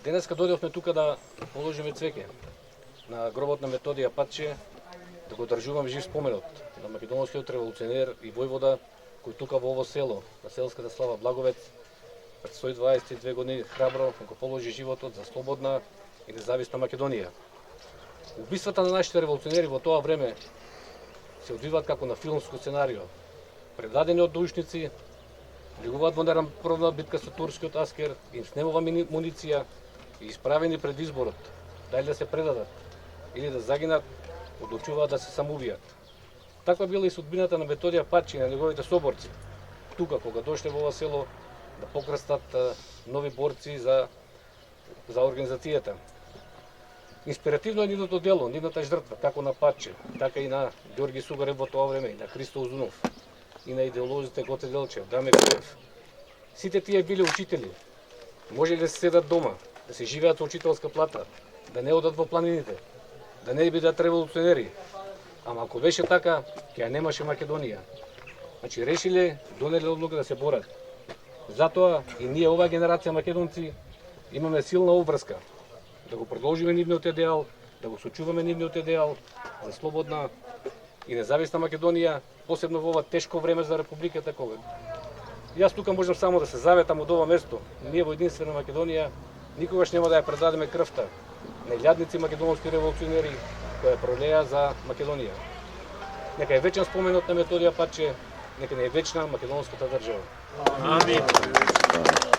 Денеска дојдовме тука да положиме цвеќе на гробот на Методија Патче, да го одржуваме жив споменот на македонскиот револуционер и војвода кој тука во ово село, на селската слава Благовец, пред 122 години храбро го положи животот за слободна и независна Македонија. Убиствата на нашите револуционери во тоа време се одвиваат како на филмско сценарио. Предадени од дујшници, влегуваат во нерампровна битка со турскиот аскер, им снемува муниција и исправени пред изборот, дали да се предадат или да загинат, одлучуваат да се самоубијат. Таква била и судбината на Методија Патче и на неговите соборци. Тука, кога дошле во ова село да покрстат нови борци за организацијата. Инспиративно е нивното дело, нивната жртва, како на Патче, така и на Ѓорги Сугарев во тоа време, и на Христо Узунов, и на идеолозите Гоце Делчев, Даме Коев. Сите тие биле учители. Може да се седат дома, да се живеат во учителска плата, да не одат во планините, да не бидат револуционери. Ама ако беше така, ќе немаше Македонија. Значи решиле, донеле одлука да се борат. Затоа и ние, оваа генерација македонци, имаме силна обврска да го продолжиме нивниот идеал, да го сочуваме нивниот идеал за слободна и независна Македонија, посебно во ова тешко време за Републиката кога. Јас тука можам само да се заветам од ова место. Ние во единствена Македонија никогаш нема да ја предадеме крвта на илјадници македонски револуционери кои ја пролеа за Македонија. Нека е вечен споменот на Методија Патче, нека не е вечна македонската држава. Амин.